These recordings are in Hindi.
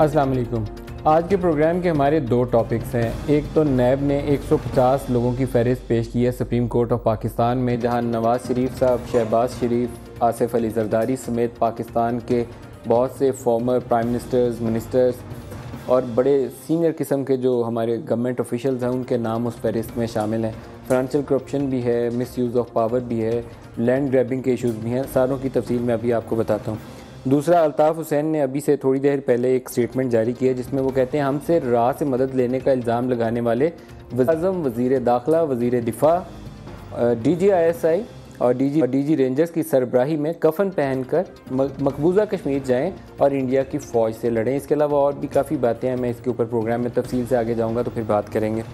अस्सलाम वालेकुम। आज के प्रोग्राम के हमारे दो टॉपिक्स हैं। एक तो नैब ने 150 लोगों की फहरिस्त पेश की है सुप्रीम कोर्ट ऑफ पाकिस्तान में, जहां नवाज़ शरीफ साहब, शहबाज शरीफ, आसिफ अली जरदारी समेत पाकिस्तान के बहुत से फॉर्मर प्राइम मिनिस्टर्स और बड़े सीनियर किस्म के जो हमारे गवर्नमेंट ऑफिशियल्स हैं उनके नाम उस फहरिस्त में शामिल हैं। फाइनेंशियल करप्शन भी है, मिस यूज़ ऑफ पावर भी है, लैंड ग्रैबिंग के इश्यूज़ भी हैं। सारों की तफसील मैं अभी आपको बताता हूँ। दूसरा, अल्ताफ़ हुसैन ने अभी से थोड़ी देर पहले एक स्टेटमेंट जारी की है जिसमें वो कहते हैं हमसे राह से मदद लेने का इल्ज़ाम लगाने वाले वज़ीर-ए-आज़म, वज़ीर दाखिला, वज़ीर दिफा, DGISI और DG रेंजर्स की सरबराही में कफन पहनकर मकबूजा कश्मीर जाएं और इंडिया की फ़ौज से लड़ें। इसके अलावा और भी काफ़ी बातें हैं, मैं इसके ऊपर प्रोग्राम में तफसील से आगे जाऊँगा तो फिर बात करेंगे।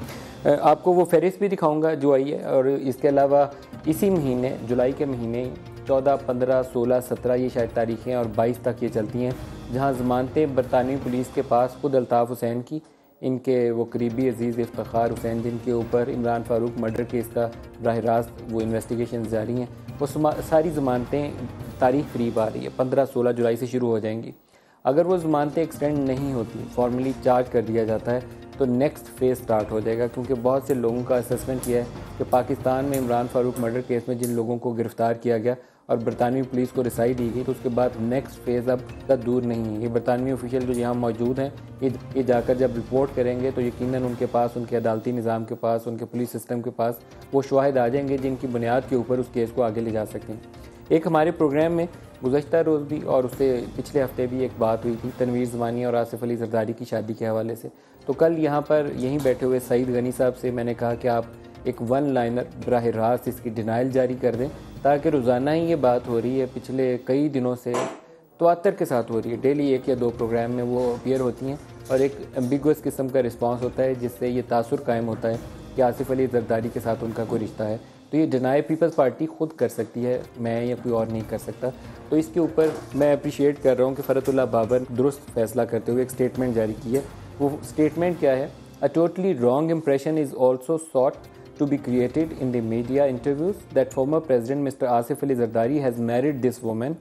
आपको वो फहरिस्त भी दिखाऊँगा जो आई है। और इसके अलावा इसी महीने, जुलाई के महीने 14, 15, 16, 17 ये शायद तारीखें और 22 तक ये चलती हैं, जहां ज़मानतें बरतानवी पुलिस के पास खुद अल्ताफ़ हुसैन की, इनके वो करीबी अजीज़ इफ्तिखार हुसैन जिनके ऊपर इमरान फ़ारूक मर्डर केस का बराह रास्त वो इन्वेस्टिगेशन जारी हैं, वो सारी ज़मानतें तारीख करीब आ रही है, 15, 16 जुलाई से शुरू हो जाएंगी। अगर वो ज़मानतें एक्सटेंड नहीं होती, फॉर्मली चार्ज कर दिया जाता है, तो नेक्स्ट फेज़ स्टार्ट हो जाएगा। क्योंकि बहुत से लोगों का असेसमेंट किया है कि पाकिस्तान में इमरान फ़ारूक मर्डर केस में जिन लोगों को गिरफ़्तार किया गया और बरतानवी पुलिस को रिसाई दी गई, तो उसके बाद नेक्स्ट फेज़ अब तक दूर नहीं है। ये बरतानवी ऑफिशियल जो यहाँ मौजूद हैं, ये जाकर जब रिपोर्ट करेंगे तो यकीनन उनके पास, उनके अदालती निज़ाम के पास, उनके पुलिस सिस्टम के पास वो शवाहिद आ जाएंगे जिनकी बुनियाद के ऊपर उस केस को आगे ले जा सकें। एक हमारे प्रोग्राम में गुज़श्ता रोज़ भी और उससे पिछले हफ्ते भी एक बात हुई थी तनवीर ज़मानी और आसिफ अली जरदारी की शादी के हवाले से। तो कल यहाँ पर यहीं बैठे हुए सईद गनी साहब से मैंने कहा कि आप एक वन लाइनर बराह रास्त इसकी डिनाइल जारी कर दें, ताकि रोज़ाना ही ये बात हो रही है, पिछले कई दिनों से तवातर के साथ हो रही है, डेली 1 या 2 प्रोग्राम में वो अपीयर होती हैं और एक एम्बिगुअस किस्म का रिस्पांस होता है जिससे ये तासुर कायम होता है कि आसिफ अली जरदारी के साथ उनका कोई रिश्ता है। तो ये डिनाई पीपल्स पार्टी खुद कर सकती है, मैं या कोई और नहीं कर सकता। तो इसके ऊपर मैं अप्रिशिएट कर रहा हूँ कि फ़रतुल्लाह बाबर दुरुस्त फैसला करते हुए एक स्टेटमेंट जारी की है। वो स्टेटमेंट क्या है? A totally wrong impression is also sought to be created in the media interviews that former President Mr. Asif Ali Zardari has married this woman.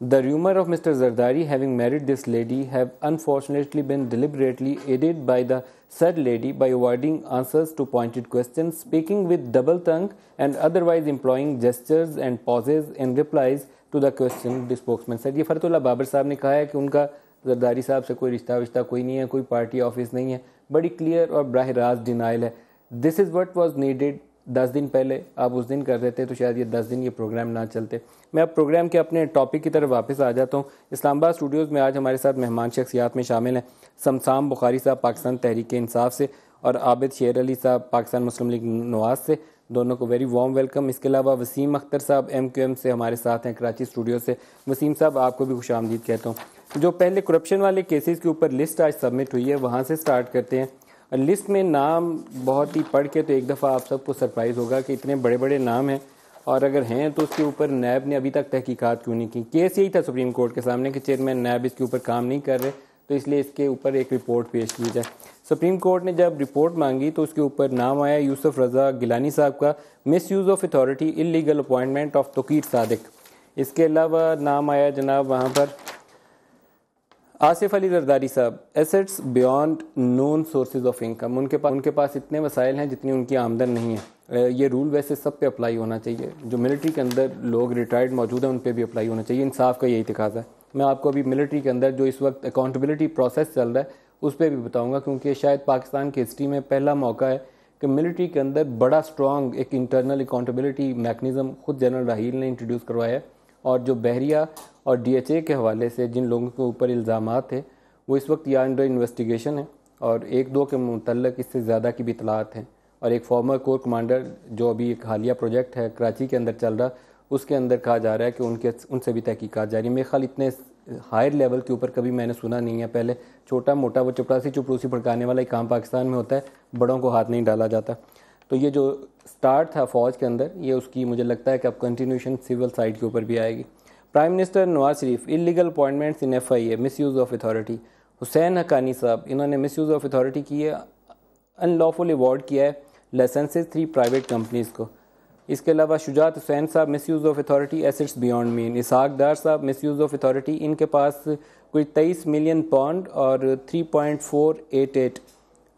The rumor of Mr. Zardari having married this lady have unfortunately been deliberately aided by the said lady by avoiding answers to pointed questions, speaking with double tongue and otherwise employing gestures and pauses in replies to the question, the spokesman said। ये फरतुल्लाह बाबर साहब ने कहा है कि उनका जरदारी साहब से कोई रिश्ता कोई नहीं है, कोई पार्टी ऑफिस नहीं है। बड़ी क्लियर और बराह रास्त डिनाइल है। This is what was needed. 10 दिन पहले आप उस दिन कर रहे थे तो शायद ये 10 दिन ये प्रोग्राम ना चलते। मैं अब प्रोग्राम के अपने टॉपिक की तरफ वापस आ जाता हूँ। इस्लामाबाद स्टूडियोज़ में आज हमारे साथ मेहमान शख्सियात में शामिल हैं समसाम बुखारी साहब पाकिस्तान तहरीक इंसाफ से और आबिद शेर अली साहब पाकिस्तान मुस्लिम लीग नवाज से। दोनों को वेरी वार्म वेलकम। इसके अलावा वसीम अख्तर साहब MQM से हमारे साथ हैं कराची स्टूडियो से। वसीम साहब, आपको भी खुश आमदीद कहता हूँ। जो पहले करप्शन वाले केसेस के ऊपर लिस्ट आज सबमिट हुई है, वहाँ से स्टार्ट करते हैं। लिस्ट में नाम बहुत ही पढ़ के तो एक दफ़ा आप सबको सरप्राइज़ होगा कि इतने बड़े बड़े नाम हैं, और अगर हैं तो उसके ऊपर नैब ने अभी तक तहकीकात क्यों नहीं की। केस यही था सुप्रीम कोर्ट के सामने कि चेयरमैन नैब इसके ऊपर काम नहीं कर रहे, तो इसलिए इसके ऊपर एक रिपोर्ट पेश की जाए। सुप्रीम कोर्ट ने जब रिपोर्ट मांगी तो उसके ऊपर नाम आया यूसुफ रज़ा गिलानी साहब का, miss use of authority, illegal appointment of Toqeer Sadiq. इसके अलावा नाम आया जनाब वहाँ पर आसिफ अली जरदारी साहब, assets beyond known sources of income. उनके पास इतने वसाइल हैं जितनी उनकी आमदन नहीं है। ये रूल वैसे सब पे अप्लाई होना चाहिए, जो मिलिट्री के अंदर लोग रिटायर्ड मौजूद हैं उन पे भी अप्लाई होना चाहिए। इंसाफ का यही तकाज़ा है। मैं आपको अभी मिलिट्री के अंदर जो इस वक्त अकाउंटेबिलिटी प्रोसेस चल रहा है उस पर भी बताऊँगा, क्योंकि शायद पाकिस्तान की हिस्ट्री में पहला मौका है कि मिलिट्री के अंदर बड़ा स्ट्रॉन्ग एक इंटरनल अकाउंटेबिलिटी मैकेनिज़्म खुद जनरल राहील ने इंट्रोड्यूस करवाया है। और जो बहरिया और DHA के हवाले से जिन लोगों के ऊपर इल्ज़ामात थे वो इस वक्त या अंडर इन्वेस्टिगेशन है, और 1-2 के मुतल्लक इससे ज़्यादा की भी इतलात हैं। और एक फॉर्मर कोर कमांडर जो अभी एक हालिया प्रोजेक्ट है कराची के अंदर चल रहा, उसके अंदर कहा जा रहा है कि उनसे भी तहकीकात जारी। मेरे ख्याल इतने हायर लेवल के ऊपर कभी मैंने सुना नहीं है। पहले छोटा मोटा वो चपरासी भड़काने वाला ही काम पाकिस्तान में होता है, बड़ों को हाथ नहीं डाला जाता। तो ये जो स्टार्ट था फ़ौज के अंदर, ये उसकी मुझे लगता है कि अब कंटिन्यूशन सिविल साइड के ऊपर भी आएगी। Prime minister Nawaz Sharif, illegal appointments in FIA, miss use of authority. Hussain Haqqani साहब, इन्होंने मिस यूज़ ऑफ अथॉरिटी की है, अनलॉफुल अवॉर्ड किया है लाइसेंसेज 3 प्राइवेट कंपनीज़ को। इसके अलावा Shujaat Hussain Sahab misuse of authority assets beyond mean, Ishaq Dar Sahab misuse of authority, इनके पास कोई 23 मिलियन पाउंड और 3.488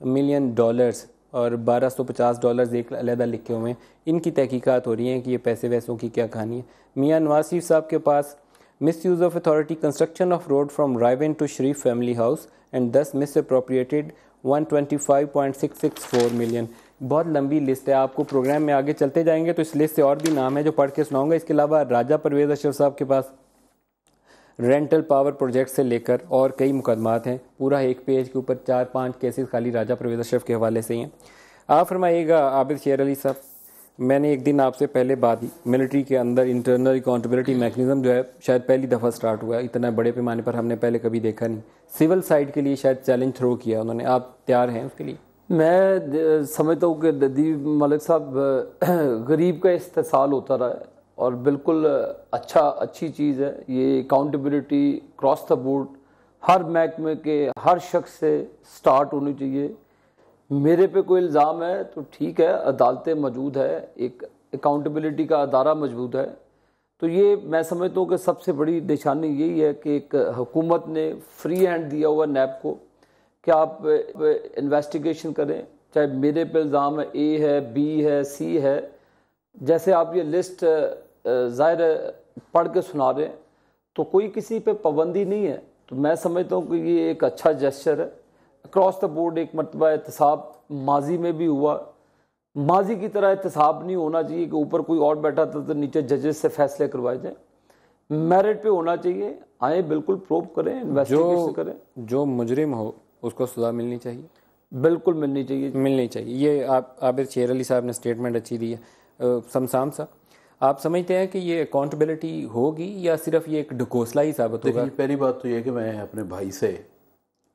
मिलियन डॉलर्स और $1250 एक अलहदा लिखे हुए हैं। इनकी तहकीकात हो रही हैं कि ये पैसे वैसों की क्या कहानी है। मियाँ नवाज शरीफ साहब के पास misuse of authority construction of road from Raiwind to Sharif family house and thus misappropriated 125.664 million. बहुत लंबी लिस्ट है, आपको प्रोग्राम में आगे चलते जाएंगे तो इस लिस्ट से और भी नाम है जो पढ़ के सुनाऊंगा। इसके अलावा राजा परवेज़ अशरफ साहब के पास रेंटल पावर प्रोजेक्ट से लेकर और कई मुकदमात हैं। पूरा एक पेज के ऊपर 4-5 केसेस खाली राजा परवेज़ अशरफ के हवाले से ही हैं। आप फरमाइएगा आबिद शेर अली साहब, मैंने एक दिन आपसे पहले बात की, मिलिट्री के अंदर इंटरनल अकाउंटेबिलिटी मैकेनिज्म जो है शायद पहली दफ़ा स्टार्ट हुआ है, इतना बड़े पैमाने पर हमने पहले कभी देखा नहीं। सिविल साइड के लिए शायद चैलेंज थ्रो किया उन्होंने, आप तैयार हैं उसके लिए? मैं समझता हूँ कि नदीम मलिक साहब गरीब का इस्तेसाल होता रहा है और बिल्कुल अच्छी चीज़ है ये। अकाउंटेबिलिटी क्रॉस द बोर्ड हर महकमे के हर शख्स से स्टार्ट होनी चाहिए। मेरे पे कोई इल्ज़ाम है तो ठीक है, अदालतें मौजूद है, एक अकाउंटेबिलिटी का अदारा मौजूद है, तो ये मैं समझता हूँ कि सबसे बड़ी निशानी यही है कि एक हुकूमत ने फ्री हैंड दिया हुआ नैब को कि आप इन्वेस्टिगेशन करें। चाहे मेरे पे इल्ज़ाम है, ए है, बी है, सी है, जैसे आप ये लिस्ट ज़ाहिर पढ़ के सुना रहे हैं तो कोई किसी पे पाबंदी नहीं है। तो मैं समझता हूँ कि ये एक अच्छा जेस्चर है। अक्रॉस द बोर्ड एक मरतबा एहतसाब माजी में भी हुआ, माजी की तरह एहतसाब नहीं होना चाहिए कि ऊपर कोई और बैठा था तो नीचे जजेस से फैसले करवाए जाए। मेरिट पे होना चाहिए, आए बिल्कुल प्रूव करें, इन्वेस्टिगेशन करें। जो मुजरिम हो उसको सज़ा मिलनी चाहिए, बिल्कुल मिलनी चाहिए। ये आप आबिद शेर अली साहब ने स्टेटमेंट अच्छी दी है। समसाम साहब, आप समझते हैं कि ये अकाउंटेबिलिटी होगी या सिर्फ ये एक ढकोसला ही साबित होगा? पहली बात तो ये कि मैं अपने भाई से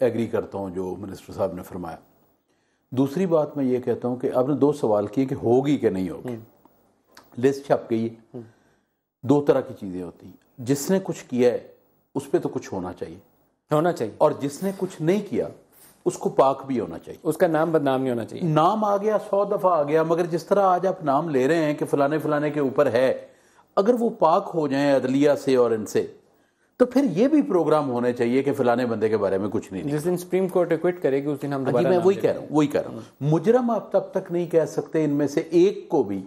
एग्री करता हूँ जो मिनिस्टर साहब ने फरमाया। दूसरी बात मैं ये कहता हूँ कि आपने 2 सवाल किए कि होगी कि नहीं होगी। लिस्ट छप गई है, 2 तरह की चीज़ें होती हैं। जिसने कुछ किया है उस पर तो कुछ होना चाहिए, और जिसने कुछ नहीं किया उसको पाक भी होना चाहिए, उसका नाम बदनाम नहीं होना चाहिए। नाम आ गया 100 दफ़ा आ गया, मगर जिस तरह आज आप नाम ले रहे हैं कि फलाने फलाने के ऊपर है, अगर वो पाक हो जाए अदलिया से और इनसे, तो फिर ये भी प्रोग्राम होने चाहिए कि फलाने बंदे के बारे में कुछ नहीं। जिस दिन सुप्रीम कोर्ट एक्विट करेगी उस दिन हम दोबारा। मैं वही कह रहा हूँ मुजरम आप तब तक नहीं कह सकते इनमें से एक को भी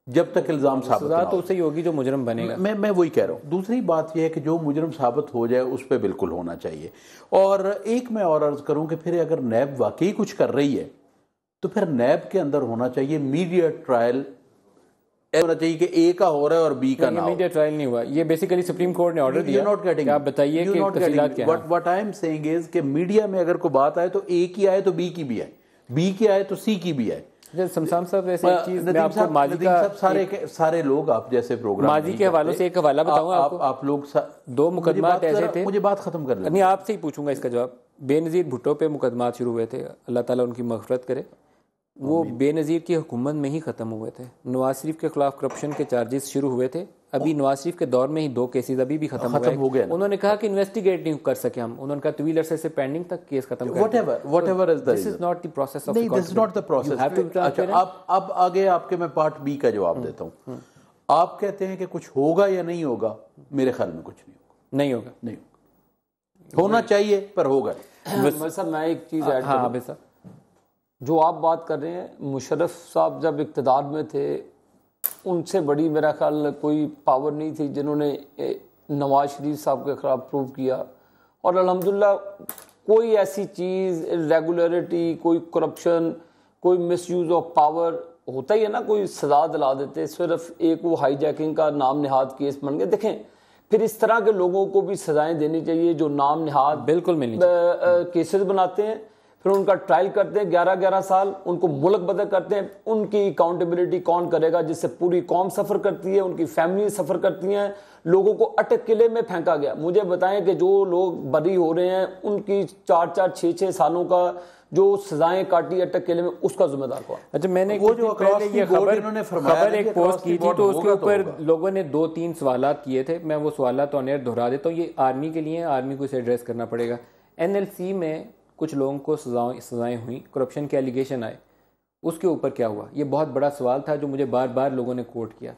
जब तक इल्ज़ाम साबित ना हो। तो उससे ही होगी जो मुजरम बनेगा। मैं वही कह रहा हूँ। दूसरी बात यह है कि जो मुजरम साबित हो जाए उस पर बिल्कुल होना चाहिए। और एक मैं और अर्ज करूँ कि फिर अगर नैब वाकई कुछ कर रही है तो फिर नैब के अंदर होना चाहिए मीडिया ट्रायल, होना चाहिए कि ए का हो रहा है और बी का ना हो। मीडिया ट्रायल नहीं हुआ, ये बेसिकली सुप्रीम कोर्ट ने ऑर्डर दिया। आप बताइए कि तफसीलात क्या हैं? What I am saying is कि मीडिया में अगर कोई बात आए तो ए की आए तो बी की भी आए, बी की आए तो सी की भी आए। समसाम साहब, ऐसे एक चीज मैं आपको माजी का सारे लोग आप जैसे प्रोग्राम माजी के हवालों से एक हवाला बताऊंगा आपको। आप लोग 2 मुकदमात ऐसे थे, मुझे बात खत्म कर लें। नहीं, आपसे ही पूछूंगा इसका जवाब। बेनज़ीर भुट्टो पे मुकदमात शुरू हुए थे, अल्लाह ताला उनकी मग़फ़िरत करे, वो बेनज़ीर की हुकूमत में ही ख़त्म हुए थे। नवाज शरीफ के खिलाफ करप्शन के चार्जेस शुरू हुए थे, अभी नवाज शरीफ के दौर में ही 2 केसेस अभी भी खत्म हो गए। उन्होंने कहा कि इन्वेस्टिगेट नहीं कर सके हम, उन्होंने कहा तवील अरसे से पेंडिंग तक केस खत्म कर। Whatever is this is not the process of नहीं, this is not the process. अच्छा, अब आगे आपके मैं पार्ट बी का जवाब देता हूँ। आप कहते हैं कि कुछ होगा या नहीं होगा, मेरे ख्याल में कुछ नहीं होगा। होना चाहिए पर होगा। मैं एक चीज़ ऐड करूं, जो आप बात कर रहे हैं, मुशर्रफ साहब जब इक़्तिदार में थे उनसे बड़ी मेरा ख्याल कोई पावर नहीं थी जिन्होंने नवाज शरीफ साहब के खिलाफ प्रूव किया। और अल्हम्दुलिल्लाह कोई ऐसी चीज़ रेगुलरिटी, कोई करप्शन, कोई मिसयूज़ ऑफ पावर होता ही है ना, कोई सज़ा दिला देते। सिर्फ एक वो हाईजैकिंग का नाम निहाद केस बन गया। देखें, फिर इस तरह के लोगों को भी सज़ाएं देनी चाहिए जो नाम निहाद बिल्कुल मिलनी केसेस बनाते हैं, फिर उनका ट्रायल करते हैं 11-11 साल, उनको मुल्क बदल करते हैं। उनकी अकाउंटेबिलिटी कौन करेगा, जिससे पूरी कौम सफ़र करती है, उनकी फैमिली सफ़र करती हैं। लोगों को अटक किले में फेंका गया। मुझे बताएं कि जो लोग बरी हो रहे हैं उनकी 4-4, 6-6 सालों का जो सजाएं काटी अटक किले में, उसका जिम्मेदार कौन? अच्छा, मैंने वो जो ये खबर एक पोस्ट की थी तो उसके ऊपर लोगों ने 2-3 सवालात किए थे। मैं वो सवालात तो ऑन दोहरा देता हूँ। ये आर्मी के लिए, आर्मी को इसे एड्रेस करना पड़ेगा। NLC में कुछ लोगों को सजाएं हुई, करप्शन के एलिगेशन आए, उसके ऊपर क्या हुआ? ये बहुत बड़ा सवाल था जो मुझे बार बार लोगों ने कोट किया।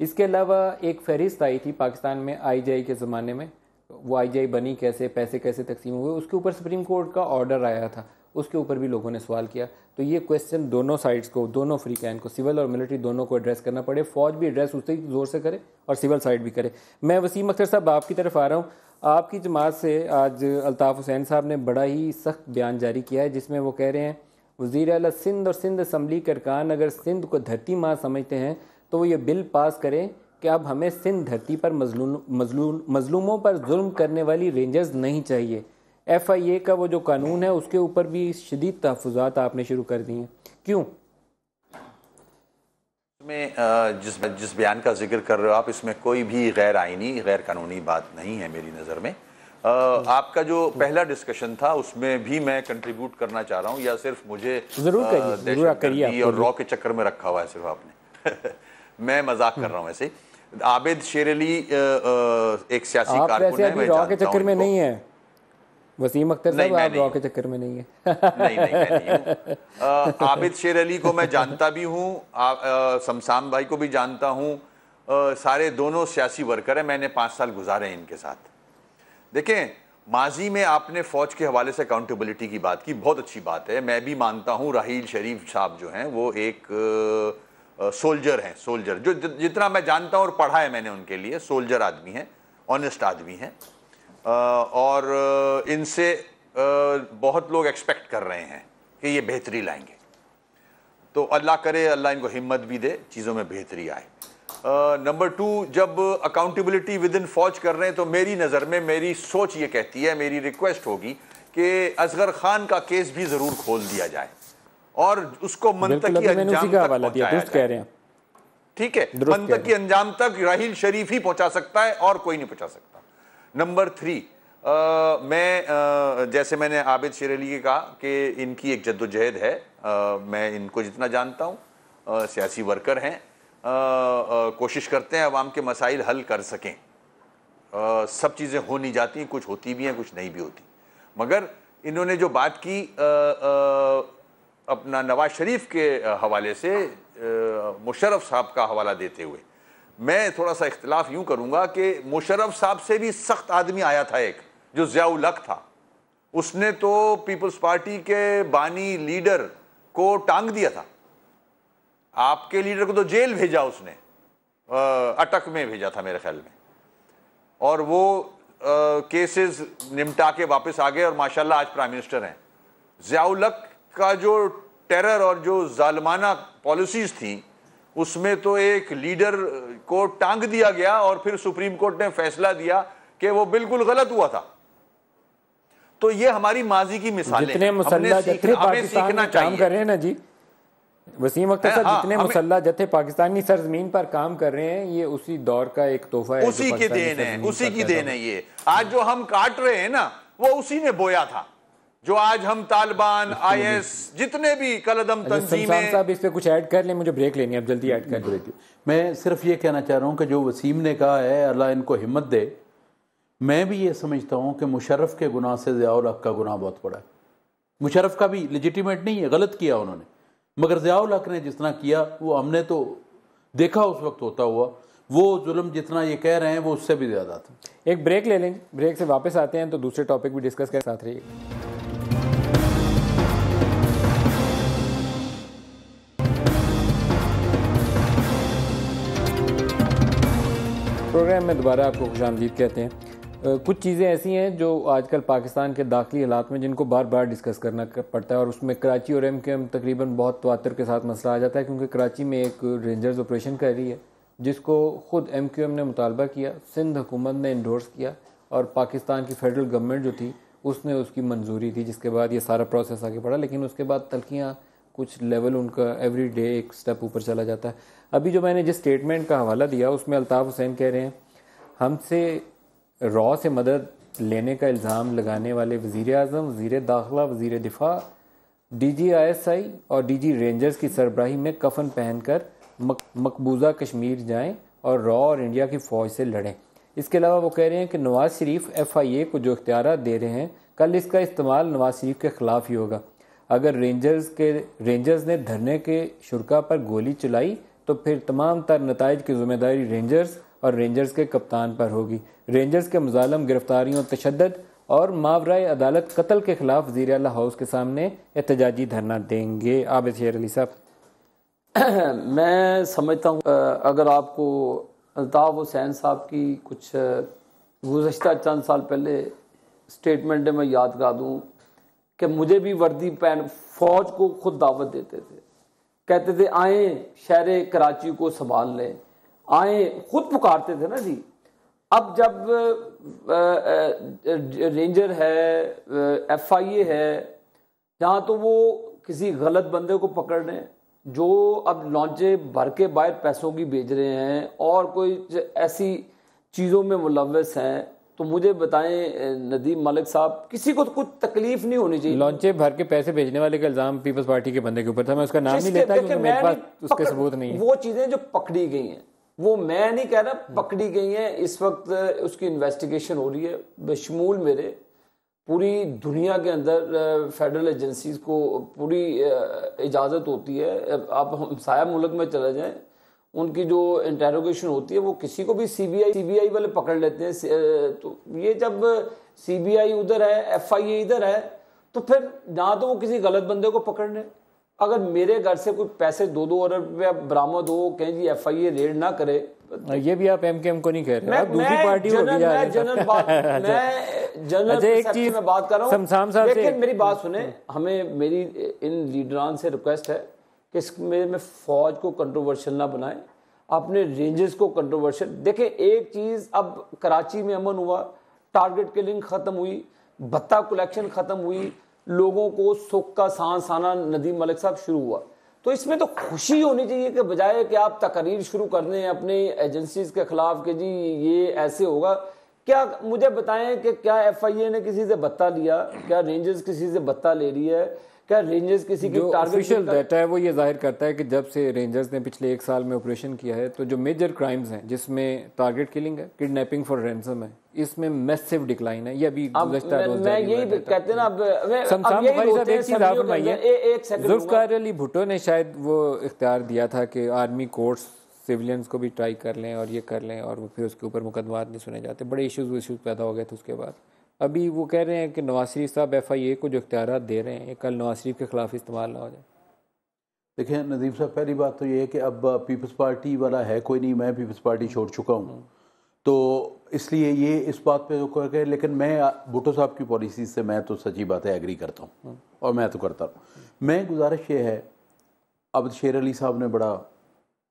इसके अलावा एक फहरिस्त आई थी पाकिस्तान में IGI के ज़माने में, वो IGI बनी कैसे, पैसे कैसे तकसीम हुए, उसके ऊपर सुप्रीम कोर्ट का ऑर्डर आया था, उसके ऊपर भी लोगों ने सवाल किया। तो ये क्वेश्चन दोनों साइड्स को, दोनों फ्री कैन को, सिविल और मिलिट्री दोनों को एड्रेस करना पड़े। फ़ौज भी एड्रेस उसी ज़ोर से करे और सिविल साइड भी करे। मैं वसीम अख्तर साहब आपकी तरफ आ रहा हूँ। आपकी जमात से आज अल्ताफ़ हुसैन साहब ने बड़ा ही सख्त बयान जारी किया है जिसमें वो कह रहे हैं वज़ीर आला सिंध और सिंध असम्बली के अरकान अगर सिंध को धरती माँ समझते हैं तो वो ये बिल पास करें कि अब हमें सिंध धरती पर मजलूमों पर जुल्म करने वाली रेंजर्स नहीं चाहिए। FIA का वो जो कानून है उसके ऊपर भी शदीद तहफ़्फ़ुज़ात आपने शुरू कर दिए हैं, क्यों? में जिस बयान का जिक्र कर रहे हो आप, इसमें कोई भी गैर आइनी, गैर कानूनी बात नहीं है मेरी नज़र में। आपका जो पहला डिस्कशन था उसमें भी मैं कंट्रीब्यूट करना चाह रहा हूँ, या सिर्फ मुझे दहशतगर्दी और रॉ के चक्कर में रखा हुआ है सिर्फ आपने? मैं मजाक कर रहा हूँ। ऐसे आबिद शेर अली एक सियासी कारकुन है, मैं रॉ के चक्कर में नहीं है वसीम अख्तर साहब, आप रॉ के चक्कर में नहीं है। नहीं मैं नहीं हूँ। आबिद शेर अली को मैं जानता भी हूँ, शमशान भाई को भी जानता हूँ, सारे दोनों सियासी वर्कर हैं, मैंने 5 साल गुजारे हैं इनके साथ। देखें, माजी में आपने फौज के हवाले से अकाउंटेबिलिटी की बात की, बहुत अच्छी बात है। मैं भी मानता हूँ राहील शरीफ साहब जो हैं वो एक सोल्जर हैं, सोल्जर जो जितना मैं जानता हूँ और पढ़ा है मैंने उनके लिए, सोल्जर आदमी हैं, ऑनेस्ट आदमी हैं, और इनसे बहुत लोग एक्सपेक्ट कर रहे हैं कि ये बेहतरी लाएंगे। तो अल्लाह करे, अल्लाह इनको हिम्मत भी दे, चीज़ों में बेहतरी आए। नंबर 2, जब अकाउंटेबिलिटी विद इन फौज कर रहे हैं तो मेरी नज़र में, मेरी सोच ये कहती है, मेरी रिक्वेस्ट होगी कि असगर खान का केस भी ज़रूर खोल दिया जाए और उसको मंतकी अंजाम तक पहुंचाया जाए। ठीक है, मंतकी अंजाम तक राहील शरीफ ही पहुंचा सकता है और कोई नहीं पहुंचा सकता। नंबर 3, मैं जैसे मैंने आबिद शेर अली के कहा कि इनकी एक जद्दोजहद है, मैं इनको जितना जानता हूँ, सियासी वर्कर हैं, कोशिश करते हैं अवाम के मसाइल हल कर सकें। सब चीज़ें हो नहीं जाती, कुछ होती भी हैं, कुछ नहीं भी होती। मगर इन्होंने जो बात की अपना नवाज शरीफ के हवाले से, मुशर्रफ साहब का हवाला देते हुए, मैं थोड़ा सा इख्तिलाफ यूं करूंगा कि मुशर्रफ साहब से भी सख्त आदमी आया था एक, जो ज़ियाउल हक था। उसने तो पीपल्स पार्टी के बानी लीडर को टांग दिया था, आपके लीडर को तो जेल भेजा उसने, अटक में भेजा था मेरे ख्याल में, और वो केसेस निपटा के वापस आ गए और माशाल्लाह आज प्राइम मिनिस्टर हैं। ज़ियाउल हक का जो टेरर और जो जालिमाना पॉलिसीज थी उसमें तो एक लीडर को टांग दिया गया और फिर सुप्रीम कोर्ट ने फैसला दिया कि वो बिल्कुल गलत हुआ था। तो ये हमारी माजी की मिसालें, जितने मुसल्ला जत्थे पाकिस्तान में काम कर रहे हैं ना जी वसीम अख्तर साहब, जितने मुसल्ला जत्थे पाकिस्तानी सरजमीन पर काम कर रहे हैं, ये उसी दौर का एक तोहफा है, उसी की देन है, उसी की देन है। ये आज जो हम काट रहे हैं ना, वो उसी ने बोया था। जो आज हम तालिबान, IS, जितने भी कलदम तंजीमें। साहब इस पे कुछ ऐड कर लें, मुझे ब्रेक लेनी है, अब जल्दी ऐड कर लें। मैं सिर्फ ये कहना चाह रहा हूँ कि जो वसीम ने कहा है अल्लाह इनको हिम्मत दे, मैं भी ये समझता हूँ कि मुशर्रफ के गुनाह से ज़ियाउल हक का गुनाह बहुत बड़ा है। मुशर्रफ का भी लेजिटिमेट नहीं है, गलत किया उन्होंने, मगर ज़ियाउल हक ने जितना किया वो हमने तो देखा उस वक्त होता हुआ, वो जुल्म जितना ये कह रहे हैं वो उससे भी ज़्यादा था। एक ब्रेक ले लें, ब्रेक से वापस आते हैं तो दूसरे टॉपिक भी डिस्कस कर साथ रहिए। प्रोग्राम में दोबारा आपको खुशामदीद कहते हैं। कुछ चीज़ें ऐसी हैं जो आजकल पाकिस्तान के दाखिली हालात में जिनको बार बार डिस्कस करना पड़ता है, और उसमें कराची और MQM तकरीबन बहुत तवातर के साथ मसला आ जाता है, क्योंकि कराची में एक रेंजर्स ऑपरेशन कर रही है जिसको ख़ुद MQM ने मुतालबा किया, सिंध हुकूमत ने इंडोर्स किया, और पाकिस्तान की फेडरल गवर्नमेंट जो थी उसने उसकी मंजूरी दी, जिसके बाद ये सारा प्रोसेस आगे बढ़ा। लेकिन उसके बाद तलखियाँ, कुछ लेवल उनका एवरी डे एक स्टेप ऊपर चला जाता है। अभी जो मैंने जिस स्टेटमेंट का हवाला दिया उसमें अल्ताफ़ हुसैन कह रहे हैं हमसे रॉ से मदद लेने का इल्ज़ाम लगाने वाले वज़ीर आज़म, वज़ीर दाखिला, वज़ीर दिफा, DG ISI और DG रेंजर्स की सरबराही में कफन पहनकर मकबूजा कश्मीर जाएं और रॉ और इंडिया की फ़ौज से लड़ें। इसके अलावा वो कह रहे हैं कि नवाज़ शरीफ FIA को जो इख्तियारात दे रहे हैं, कल इसका इस्तेमाल नवाज़ शरीफ के ख़िलाफ़ ही होगा। अगर रेंजर्स ने धरने के शुरा पर गोली चलाई तो फिर तमाम तर नताइज की जिम्मेदारी रेंजर्स और रेंजर्स के कप्तान पर होगी। रेंजर्स के मुजालम गिरफ्तारियों, तशद्दुद और मावराए अदालत कत्ल के खिलाफ वज़ीर आला हाउस के सामने एहतजाजी धरना देंगे। आबिद शेर अली साहब। मैं समझता हूँ अगर आपको अल्ताफ़ हुसैन साहब की कुछ गुज़श्ता चंद साल पहले स्टेटमेंट मैं याद करा दूँ कि मुझे भी वर्दी पहन फ़ौज को खुद दावत देते थे, कहते थे आए शहर कराची को संभाल लें, आए, खुद पुकारते थे ना जी। अब जब रेंजर है, FIA है, जहाँ तो वो किसी गलत बंदे को पकड़ रहे हैं जो अब लॉन्चे भर के बाहर पैसों की भेज रहे हैं और कोई ऐसी चीज़ों में मुलव्वस हैं, तो मुझे बताएं नदीम मलिक साहब, किसी को तो कुछ तकलीफ नहीं होनी चाहिए। लॉन्चे भर के पैसे भेजने वाले का इल्ज़ाम पीपल्स पार्टी के बंदे के ऊपर था। मैं उसका नाम नहीं लेता क्योंकि मेरे पास उसके सबूत नहीं है। वो चीज़ें जो पकड़ी गई हैं, वो मैं नहीं कह रहा पकड़ी गई हैं, इस वक्त उसकी इन्वेस्टिगेशन हो रही है बशमूल मेरे। पूरी दुनिया के अंदर फेडरल एजेंसीज को पूरी इजाज़त होती है। आप हमसाया मुल्क में चले जाएं, उनकी जो इंटेरोगेशन होती है वो किसी को भी सीबीआई वाले पकड़ लेते हैं। तो ये जब CBI उधर है, FIA इधर है, तो फिर ना तो वो किसी गलत बंदे को पकड़ने, अगर मेरे घर से कोई पैसे 2-2 अरब रुपया बरामद हो, कहें जी FIA रेड ना करे। ये भी आप MKM को नहीं कह रहे, आप दूसरी पार्टी को भी जा रहे हैं। जनरल एक चीज में बात कर रहा हूँ, लेकिन मेरी बात सुने, हमें मेरी इन लीडरान से रिक्वेस्ट है कि इसमें फौज को कंट्रोवर्शियल ना बनाएं, अपने रेंजेस को कंट्रोवर्शियल देखें। एक चीज, अब कराची में अमन हुआ, टारगेट किलिंग खत्म हुई, भत्ता कलेक्शन खत्म हुई, लोगों को सुख का सांस आना नदीम मलिक साहब शुरू हुआ। तो इसमें तो खुशी होनी चाहिए कि बजाय कि आप तकरीर शुरू कर दें अपने एजेंसीज के खिलाफ कि जी ये ऐसे होगा। क्या मुझे बताएं कि क्या FIA ने किसी से भत्ता लिया? क्या रेंजर्स किसी से भत्ता ले रही है? क्या रेंजर्स किसी की ऑफिशियल डाटा है वो ये जाहिर करता है कि जब से रेंजर्स ने पिछले 1 साल में ऑपरेशन किया है, तो जो मेजर क्राइम्स हैं जिसमें टारगेट किलिंग है, किडनैपिंग फॉर रैंसम है, इसमें मैसिव डिक्लाइन है। ये अभी गुज़श्ता रोज़ मैं यही कहते हैं ना, जुल्फ़िकार अली भुट्टो ने शायद वो इख्तियार दिया था कि आर्मी कोर्ट्स सिविलियंस को भी ट्राई कर लें और ये कर लें, और फिर उसके ऊपर मुकदमात नहीं सुने जाते। बड़े इश्यूज़ पैदा हो गए थे उसके बाद। अभी वो कह रहे हैं कि नवाज शरीफ साहब FIA को जो इख्तियारात दे रहे हैं, कल नवाज शरीफ के खिलाफ इस्तेमाल ना हो जाए। देखिए नदीम साहब, पहली बात तो ये है कि अब पीपल्स पार्टी वाला है कोई नहीं, मैं पीपल्स पार्टी छोड़ चुका हूँ, तो इसलिए ये इस बात पे जो कह गए। लेकिन मैं भुट्टो साहब की पॉलिसी से मैं तो सच्ची बात है एग्री करता हूँ, और मैं तो करता हूँ। मैं गुजारिश ये है, अब शेर अली साहब ने बड़ा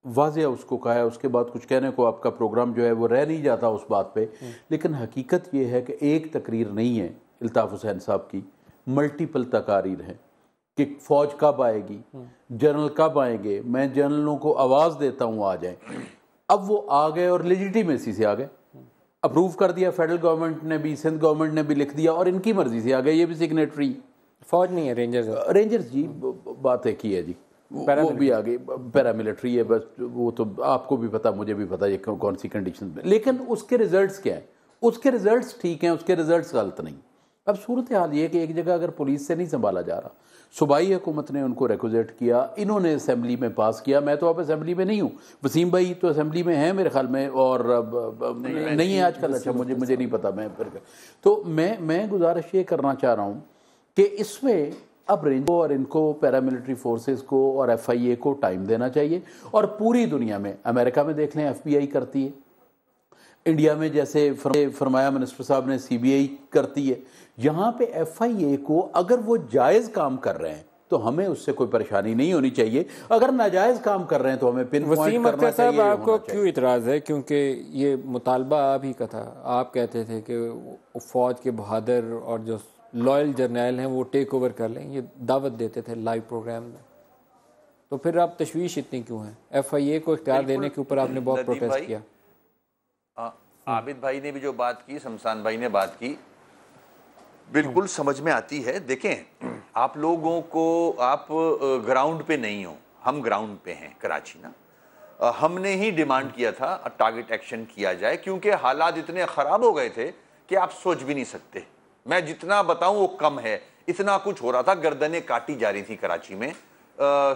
वाज़ेह उसको कहा है, उसके बाद कुछ कहने को आपका प्रोग्राम जो है वो रह नहीं जाता उस बात पे। लेकिन हकीकत ये है कि एक तकरीर नहीं है अल्ताफ़ हुसैन साहब की, मल्टीपल तकारीर हैं कि फ़ौज कब आएगी, जनरल कब आएंगे। मैं जनरलों को आवाज़ देता हूँ आ जाएं। अब वो आ गए और लेजिटिमेसी से आ गए, अप्रूव कर दिया फेडरल गवर्नमेंट ने भी, सिंध गवर्नमेंट ने भी लिख दिया, और इनकी मर्ज़ी से आ गए, ये भी सिग्नेटरी। फ़ौज नहीं है, रेंजर्स जी, बात एक ही है जी, वो भी आ गई, पैरामिलिट्री है बस। वो तो आपको भी पता, मुझे भी पता ये कौन सी कंडीशन में। लेकिन उसके रिजल्ट्स क्या हैं? उसके रिजल्ट्स ठीक हैं, उसके रिजल्ट्स गलत नहीं। अब सूरत हाल ये है कि एक जगह अगर पुलिस से नहीं संभाला जा रहा, सूबाई हुकूमत ने उनको रिक्वेस्ट किया, इन्होंने असेंबली में पास किया। मैं तो अब असेंबली में नहीं हूँ, वसीम भाई तो असेंबली में है मेरे ख्याल में, और नहीं है आजकल। अच्छा, मुझे नहीं पता। तो मैं गुजारिश ये करना चाह रहा हूँ कि इसमें अब रेंज और इनको पैरामिलिट्री फोर्सेस को और FIA को टाइम देना चाहिए। और पूरी दुनिया में, अमेरिका में देख लें FBI करती है, इंडिया में जैसे फरमाया मिनिस्टर साहब ने CBI करती है। यहाँ पे FIA को अगर वो जायज़ काम कर रहे हैं तो हमें उससे कोई परेशानी नहीं होनी चाहिए, अगर नाजायज़ काम कर रहे हैं तो हमें पिन पॉइंट करना चाहिए। आपको क्यों इतराज़ है? क्योंकि ये मुतालबा आप ही का था, आप कहते थे कि फ़ौज के बहादुर और जो लॉयल जर्नैल हैं वो टेक ओवर कर लें, ये दावत देते थे लाइव प्रोग्राम में। तो फिर आप तशवीश इतनी क्यों है? FIA को इख्तियार देने के ऊपर आपने बहुत प्रोटेस्ट किया। आबिद भाई ने भी जो बात की, शमशान भाई ने बात की, बिल्कुल समझ में आती है। देखें, आप लोगों को, आप ग्राउंड पे नहीं हो, हम ग्राउंड पे हैं कराची ना। हमने ही डिमांड किया था टारगेट एक्शन किया जाए, क्योंकि हालात इतने ख़राब हो गए थे कि आप सोच भी नहीं सकते। मैं जितना बताऊं वो कम है। इतना कुछ हो रहा था, गर्दनें काटी जा रही थी कराची में,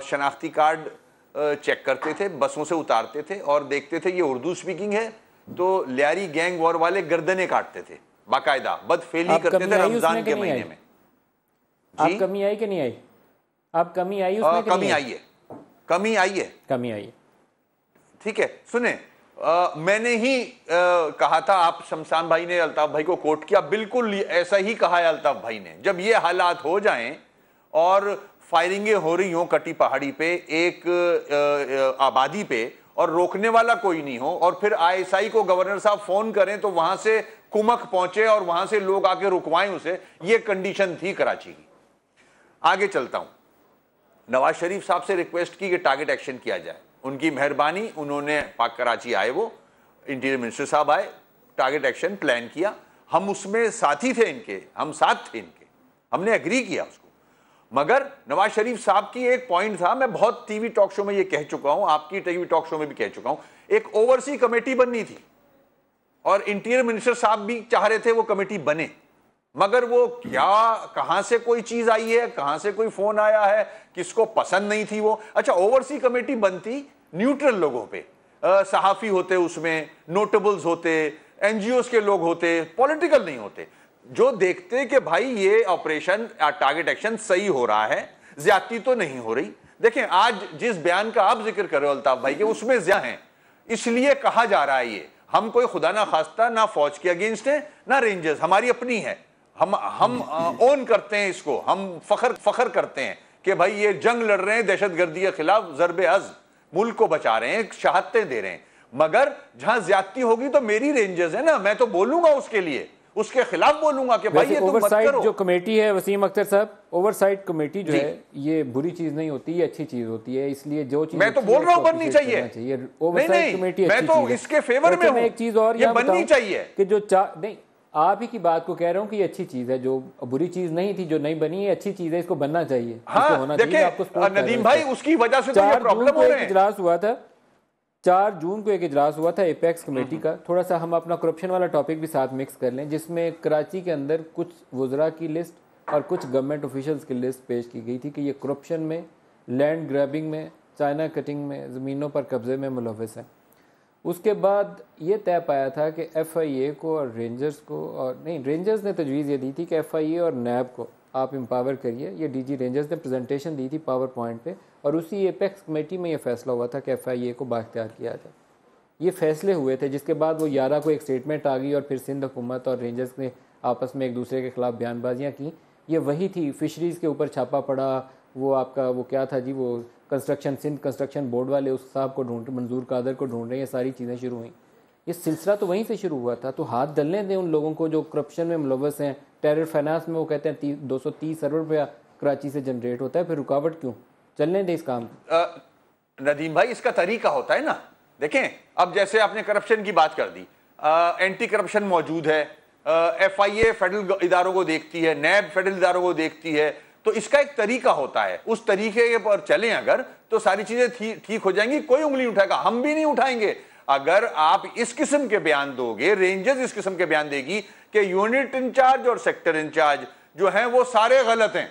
शनाख्ती कार्ड चेक करते थे, बसों से उतारते थे और देखते थे ये उर्दू स्पीकिंग है तो लियारी गैंग वॉर वाले गर्दनें काटते थे, बाकायदा बदफेली करते थे रमजान के महीने में। आप कमी आई कि नहीं आई? आप कमी आई उसमें? कमी आई है, कमी आई है, कमी आई है। ठीक है, सुने, मैंने ही कहा था, आप शमशान भाई ने अल्ताफ भाई को कोट किया, बिल्कुल ऐसा ही कहा है अल्ताफ भाई ने। जब ये हालात हो जाएं और फायरिंगें हो रही हों कटी पहाड़ी पे एक आबादी पे और रोकने वाला कोई नहीं हो, और फिर ISI को गवर्नर साहब फोन करें तो वहां से कुमक पहुंचे और वहां से लोग आके रुकवाएं उसे, ये कंडीशन थी कराची की। आगे चलता हूं, नवाज शरीफ साहब से रिक्वेस्ट की कि टारगेट एक्शन किया जाए, उनकी मेहरबानी, उन्होंने पाक कराची आए, वो इंटीरियर मिनिस्टर साहब आए, टारगेट एक्शन प्लान किया, हम उसमें साथी थे इनके, हम साथ थे इनके, हमने एग्री किया उसको। मगर नवाज शरीफ साहब की एक पॉइंट था, मैं बहुत टीवी टॉक शो में ये कह चुका हूं, आपकी टीवी टॉक शो में भी कह चुका हूं, एक ओवरसी कमेटी बननी थी और इंटीरियर मिनिस्टर साहब भी चाह रहे थे वो कमेटी बने, मगर वो क्या, कहां से कोई चीज आई है, कहां से कोई फोन आया है, किसको पसंद नहीं थी वो। अच्छा, ओवरसी कमेटी बनती न्यूट्रल लोगों पे, सहाफी होते उसमें, नोटेबल्स होते, NGOs के लोग होते, पॉलिटिकल नहीं होते, जो देखते कि भाई ये ऑपरेशन टारगेट एक्शन सही हो रहा है, ज्यादती तो नहीं हो रही। देखें, आज जिस बयान का आप जिक्र कर रहे हो अल्ताफ भाई के, उसमें ज्या है, इसलिए कहा जा रहा है ये, हम कोई खुदा ना खास्ता ना फौज के अगेंस्ट है ना रेंजर्स, हमारी अपनी है, हम ओन करते हैं इसको, हम फखर करते हैं कि भाई ये जंग लड़ रहे हैं दहशतगर्दी के खिलाफ, ज़रबे अज़ मुल्क को बचा रहे हैं, शहादतें दे रहे हैं। मगर जहां ज्यादती होगी तो मेरी रेंजर्स है ना, मैं तो बोलूंगा उसके लिए, उसके खिलाफ बोलूंगा कि भाई ये तुम मत करो। जो कमेटी है वसीम अख्तर साहब, ओवरसाइट कमेटी जो है ये बुरी चीज नहीं होती, ये अच्छी चीज होती है, इसलिए जो चीज मैं तो बोल रहा हूं बननी चाहिए, ओवरसाइट कमेटी, मैं तो इसके फेवर में हूं, एक चीज और ये बननी चाहिए कि जो नहीं, आप ही की बात को कह रहा हूं कि ये अच्छी चीज है, जो बुरी चीज नहीं थी, जो नहीं बनी है, अच्छी चीज है, इसको बनना चाहिए। हाँ, देखिए नदीम भाई, उसकी वजह से तो ये प्रॉब्लम हो रहे हैं। इजलास हुआ था 4 जून को, एक इजलास हुआ था एपेक्स कमेटी का। थोड़ा सा हम अपना करप्शन वाला टॉपिक भी साथ मिक्स कर लें, जिसमें कराची के अंदर कुछ वज़रा की लिस्ट और कुछ गवर्नमेंट ऑफिशियल्स की लिस्ट पेश की गई थी कि ये करप्शन में, लैंड ग्रैबिंग में, चाइना कटिंग में, ज़मीनों पर कब्जे में मुलव्वस है। उसके बाद ये तय पाया था कि FIA को और रेंजर्स को, और नहीं, रेंजर्स ने तजवीज़ ये दी थी कि FIA और नैब को आप एम्पावर करिए। ये DG रेंजर्स ने प्रेजेंटेशन दी थी पावर पॉइंट पे, और उसी एपेक्स कमेटी में ये फैसला हुआ था कि FIA को बाख्तियार किया जाए। ये फैसले हुए थे, जिसके बाद वो 11 को एक स्टेटमेंट आ गई और फिर सिंध हुकूमत और रेंजर्स ने आपस में एक दूसरे के खिलाफ बयानबाजियाँ की। ये वही थी, फिशरीज़ के ऊपर छापा पड़ा, वो आपका वो क्या था जी, वो कंस्ट्रक्शन, सिंध कंस्ट्रक्शन बोर्ड वाले उस साहब को ढूंढ, मंजूर कादर को ढूंढ रहे हैं, ये सारी चीज़ें शुरू हुई। ये सिलसिला तो वहीं से शुरू हुआ था। तो हाथ डलने दें उन लोगों को जो करप्शन में मुलव्वस हैं। टेरर फाइनेंस में वो कहते हैं 230 अरब रुपया कराची से जनरेट होता है, फिर रुकावट क्यों? चलने दें इस काम। नदीम भाई, इसका तरीका होता है ना, देखें, अब जैसे आपने करप्शन की बात कर दी, एंटी करप्शन मौजूद है, FIA फेडरल इदारों को देखती है, नैब फेडरल इदारों को देखती है, तो इसका एक तरीका होता है, उस तरीके पर चलें अगर, तो सारी चीजें ठीक हो जाएंगी, कोई उंगली उठाएगा, हम भी नहीं उठाएंगे। अगर आप इस किस्म के बयान दोगे, रेंजर्स इस किस्म के बयान देगी कि यूनिट इंचार्ज और सेक्टर इंचार्ज जो हैं वो सारे गलत हैं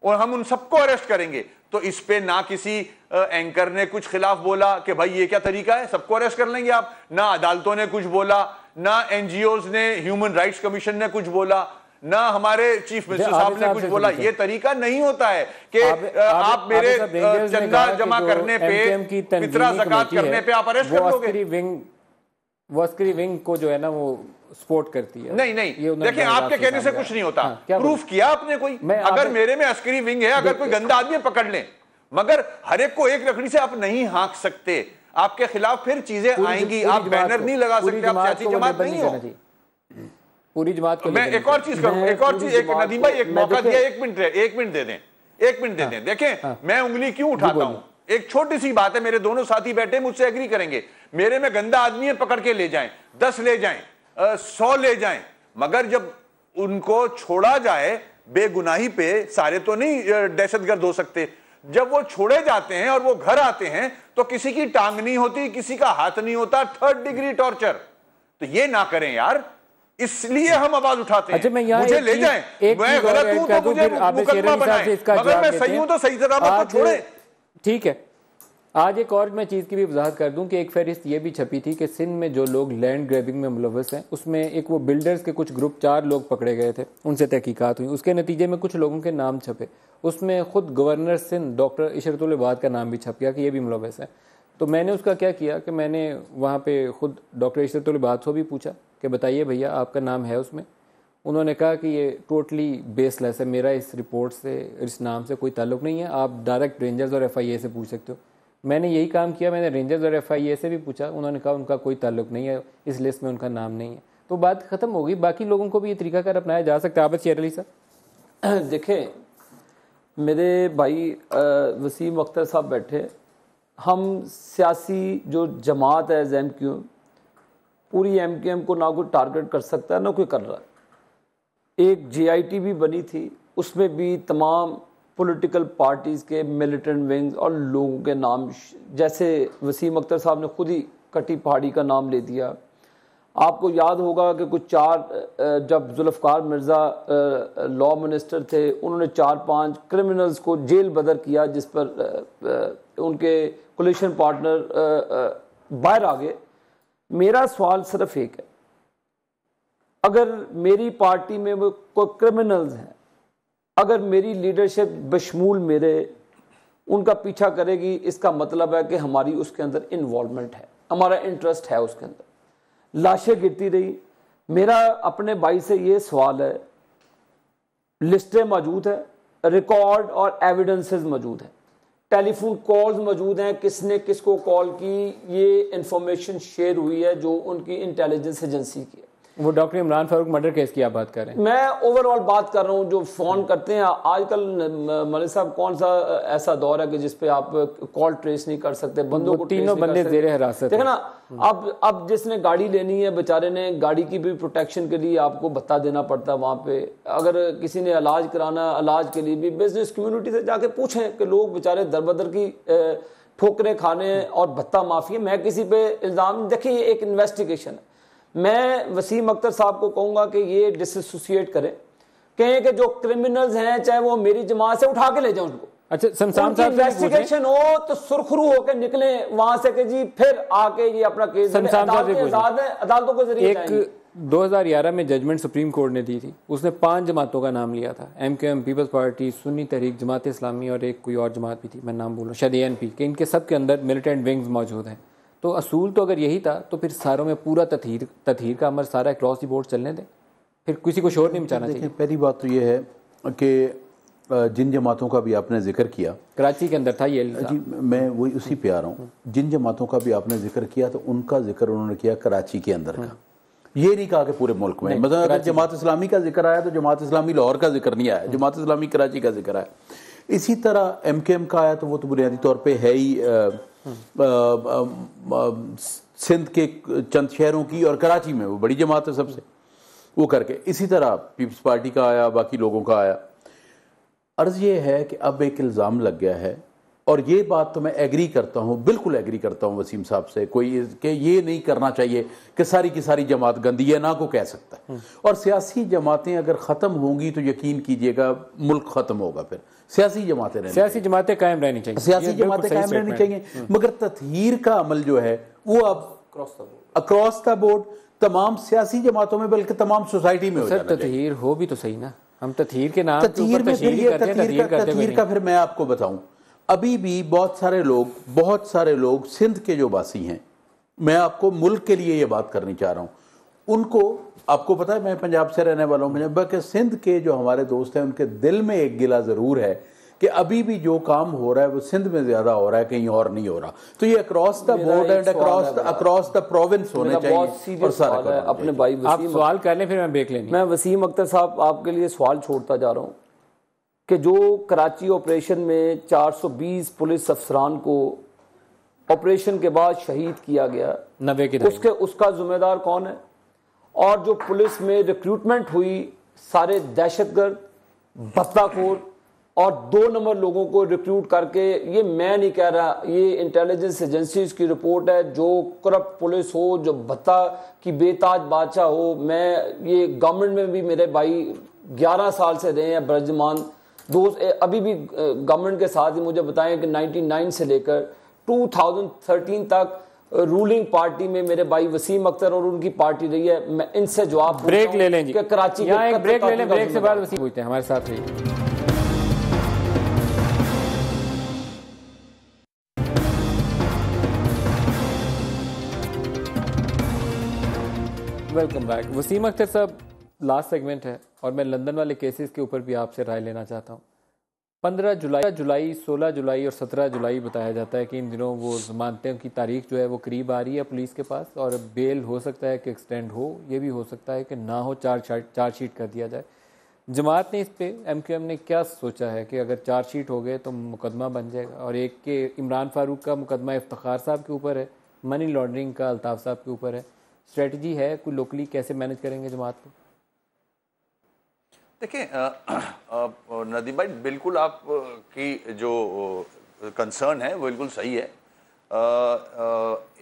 और हम उन सबको अरेस्ट करेंगे, तो इस पे ना किसी एंकर ने कुछ खिलाफ बोला कि भाई ये क्या तरीका है, सबको अरेस्ट कर लेंगे आप, ना अदालतों ने कुछ बोला, ना NGOs ने, ह्यूमन राइट्स कमीशन ने कुछ बोला, ना हमारे चीफ मिनिस्टर साहब ने कुछ बोला। ये तरीका नहीं होता है कि आप मेरे चंदा जमा करने पे, फितरा ज़कात करने पे आप अरेस्ट कर लोगे। वो अस्करी विंग को जो है ना वो सपोर्ट करती है। नहीं, देखिए, आपके कहने से कुछ नहीं होता। प्रूफ किया आपने कोई? अगर मेरे में अस्करी विंग है, अगर कोई गंदा आदमी पकड़ ले, मगर हर एक को एक लकड़ी से आप नहीं हाँक सकते, आपके खिलाफ फिर चीजें आएंगी, आप बैनर नहीं लगा सकते, आप सियासी जमात नहीं हो, पूरी जमात को। मैं एक और चीज करूं, एक और चीज, एक नदीम भाई, एक मौका दिया, एक मिनट दे दें, एक मिनट दे दें। देखें, मैं उंगली क्यों उठाता हूं, एक छोटी सी बात है, मेरे दोनों साथी बैठे मुझसे एग्री करेंगे, मेरे में गंदा आदमी है, पकड़ के ले जाएं, 10 ले जाएं, 100 ले जाएं, मगर जब उनको छोड़ा जाए बेगुनाही पे, सारे तो नहीं दहशतगर्द हो सकते, जब वो छोड़े जाते हैं और वो घर आते हैं तो किसी की टांग नहीं होती, किसी का हाथ नहीं होता, 3rd डिग्री टॉर्चर। तो ये ना करें यार, इसलिए हम आवाज उठाते हैं। अच्छा, मैं यहाँ मुझे ले जाएं, मैं गलत हूं तो मुझे मुकदमा बनाएं, मगर मैं सही हूं तो सही तरह मत छोड़े। ठीक है, आज एक और मैं चीज़ की भी वजाहत कर दूं कि एक फहरिस्त ये भी छपी थी कि सिंध में जो लोग लैंड ग्रैबिंग में मुलव्वस हैं, उसमें एक वो बिल्डर्स के कुछ ग्रुप 4 लोग पकड़े गए थे, उनसे तहकीकात हुई, उसके नतीजे में कुछ लोगों के नाम छपे, उसमें ख़ुद गवर्नर सिंध डॉक्टर इशरतुल इबाद का नाम भी छप गया कि ये भी मुलव्वस है। तो मैंने उसका क्या किया कि मैंने वहाँ पर ख़ुद डॉक्टर इशरतुल इबाद से भी पूछा कि बताइए भैया आपका नाम है उसमें। उन्होंने कहा कि ये टोटली बेसलेस है, मेरा इस रिपोर्ट से, इस नाम से कोई ताल्लुक़ नहीं है, आप डायरेक्ट रेंजर्स और FIA से पूछ सकते हो। मैंने यही काम किया, मैंने रेंजर्स और FIA से भी पूछा, उन्होंने कहा उनका कोई ताल्लुक़ नहीं है, इस लिस्ट में उनका नाम नहीं है। तो बात ख़त्म हो गई। बाकी लोगों को भी ये तरीकाकार अपनाया जा सकता है। आबद शेर अली साहब, देखें मेरे भाई वसीम अख्तर साहब बैठे, हम सियासी जो जमात है MQM, पूरी MQM को ना कोई टारगेट कर सकता है ना कोई कर रहा है। एक JIT भी बनी थी, उसमें भी तमाम पॉलिटिकल पार्टीज़ के मिलिटेंट विंग्स और लोगों के नाम, जैसे वसीम अख्तर साहब ने खुद ही कटी पहाड़ी का नाम ले दिया। आपको याद होगा कि कुछ 4 जब जुल्फ़कार मिर्ज़ा लॉ मिनिस्टर थे, उन्होंने 4-5 क्रिमिनल्स को जेल बदर किया, जिस पर उनके कोलिशन पार्टनर बाहर आ गए। मेरा सवाल सिर्फ एक है, अगर मेरी पार्टी में वो कोई क्रिमिनल्स हैं, अगर मेरी लीडरशिप बशमूल मेरे उनका पीछा करेगी, इसका मतलब है कि हमारी उसके अंदर इन्वॉल्वमेंट है, हमारा इंटरेस्ट है उसके अंदर। लाशें गिरती रही। मेरा अपने भाई से ये सवाल है, लिस्टें मौजूद है, रिकॉर्ड और एविडेंसेस मौजूद हैं, टेलीफोन कॉल्स मौजूद हैं, किसने किसको कॉल की, ये इंफॉर्मेशन शेयर हुई है जो उनकी इंटेलिजेंस एजेंसी की है। वो doctor Imran Farooq murder case की आप बात कर रहे हैं? मैं ओवरऑल बात कर रहा हूँ। जो फ़ोन करते हैं आजकल, मलिक साहब, कौन सा ऐसा दौर है कि जिस पे आप कॉल ट्रेस नहीं कर सकते, बंदों को तीनों बंदे जेरे हिरासत। देखो ना, अब जिसने गाड़ी लेनी है बेचारे ने, गाड़ी की भी प्रोटेक्शन के लिए आपको भत्ता देना पड़ता है वहाँ पे। अगर किसी ने इलाज कराना, इलाज के लिए भी बिजनेस कम्युनिटी से जाके पूछें कि लोग बेचारे दरबदर की ठोकरें खाने और भत्ता माफी है। मैं किसी पे इल्ज़ाम, देखिए ये एक इन्वेस्टिगेशन है। मैं वसीम अख्तर साहब को कहूँगा कि ये डिसोसिएट करें, कहें कि जो क्रिमिनल्स हैं चाहे वो मेरी जमात से उठा के ले जाओ उनको। अच्छा, शमशान साहब, इन्वेस्टिगेशन हो तो सुरखरू होकर निकले वहां से कि जी फिर आके ये अपना केस आजाद है, अदालतों के जरिए। एक 2011 में जजमेंट सुप्रीम कोर्ट ने दी थी, उसने 5 जमातों का नाम लिया था, MQM, पीपल्स पार्टी, सुन्नी तहरीक, जमात इस्लामी और एक कोई और जमात भी थी, मैं नाम बोलूँ शायद ANP, कि इनके सब के अंदर मिलिटेंट विंग्स मौजूद हैं। तो असूल तो अगर यही था तो फिर सारों में पूरा तथहीर का अमर सारा अक्रॉस दी बोर्ड चलने दें, फिर किसी को शोर नहीं मचाना चाहिए। पहली बात तो ये है कि जिन जमातों का भी आपने जिक्र किया, कराची के अंदर था ये जी, मैं वही उसी पे आ रहा हूँ। जिन जमातों का भी आपने जिक्र किया तो उनका जिक्र उन्होंने किया कराची के अंदर का, ये नहीं कहा कि पूरे मुल्क में। मतलब अगर जमात इस्लामी का जिक्र आया तो जमात इस्लामी लाहौर का जिक्र नहीं आया, जमात इस्लामी कराची का जिक्र आया। इसी तरह MQM का आया तो वो तो बुनियादी तौर पर है ही सिंध के चंद शहरों की, और कराची में वो बड़ी जमात है सबसे, वो करके। इसी तरह पीपल्स पार्टी का आया, बाकी लोगों का आया। अर्ज़ ये है कि अब एक इल्ज़ाम लग गया है, और ये बात तो मैं एग्री करता हूँ, बिल्कुल एग्री करता हूँ वसीम साहब से, कोई कि ये नहीं करना चाहिए कि सारी की सारी जमात गंदी है, ना को कह सकता है। और सियासी जमातें अगर ख़त्म होंगी तो यकीन कीजिएगा मुल्क ख़त्म होगा। फिर सियासी जमातें कायम रहनी चाहिए, सियासी जमातें कायम रहनी चाहिए, मगर तत्हीर का अमल जो है वो अब अक्रॉस द बोर्ड तमाम सियासी जमातों में, बल्कि तमाम सोसाइटी में हो जाना चाहिए। तत्हीर हो भी तो सही ना, हम तत्हीर के नाम तत्हीर में तत्हीर का फिर मैं आपको बताऊं, अभी भी बहुत सारे लोग सिंध के जो वासी हैं, मैं आपको मुल्क के लिए ये बात करनी चाह रहा हूँ, उनको, आपको पता है मैं पंजाब से रहने वाला हूँ, बल्कि सिंध के जो हमारे दोस्त हैं उनके दिल में एक गिला ज़रूर है कि अभी भी जो काम हो रहा है वो सिंध में ज़्यादा हो रहा है, कहीं और नहीं हो रहा। तो ये across the board and across the province होने चाहिए। और सारा अपने भाई आप सवाल कर लें, फिर मैं ब्रेक लेंगे। मैं वसीम अख्तर साहब आपके लिए सवाल छोड़ता जा रहा हूँ कि जो कराची ऑपरेशन में 420 पुलिस अफसरान को ऑपरेशन के बाद शहीद किया गया, 90 की उसका जिम्मेदार कौन है? और जो पुलिस में रिक्रूटमेंट हुई, सारे दहशतगर्द, बत्ताखोर, और 2 नंबर लोगों को रिक्रूट करके, ये मैं नहीं कह रहा, ये इंटेलिजेंस एजेंसीज की रिपोर्ट है, जो करप्ट पुलिस हो, जो भत्ता की बेताज बादशाह हो। मैं ये गवर्नमेंट में भी मेरे भाई 11 साल से रहे हैं, ब्रजमान दोस्त अभी भी गवर्नमेंट के साथ ही मुझे बताएं कि 99 से लेकर 2013 तक रूलिंग पार्टी में मेरे भाई वसीम अख्तर और उनकी पार्टी रही है। मैं इनसे जवाब ब्रेक ले लें जी, कराची यहाँ एक ब्रेक ले लें, ब्रेक से बाद वसीम पूछते हैं, हमारे साथ रहिए। Welcome back. वसीम अख्तर साहब, लास्ट सेगमेंट है और मैं लंदन वाले केसेस के ऊपर भी आपसे राय लेना चाहता हूँ। 15 जुलाई, 16 जुलाई और 17 जुलाई बताया जाता है कि इन दिनों वो जमानतों की तारीख जो है वो करीब आ रही है पुलिस के पास, और बेल हो सकता है कि एक्सटेंड हो, ये भी हो सकता है कि ना हो, चार्जशीट कर दिया जाए। जमात ने इस पे, MQM ने क्या सोचा है कि अगर चार्जशीट हो गए तो मुकदमा बन जाएगा, और एक के इमरान फारूक का मुकदमा इफ्तिखार साहब के ऊपर है, मनी लॉन्ड्रिंग का अल्ताफ़ साहब के ऊपर है। स्ट्रेटजी है कोई लोकली, कैसे मैनेज करेंगे जमात को? देखिए नदीम भाई, बिल्कुल आप की जो कंसर्न है वो बिल्कुल सही है।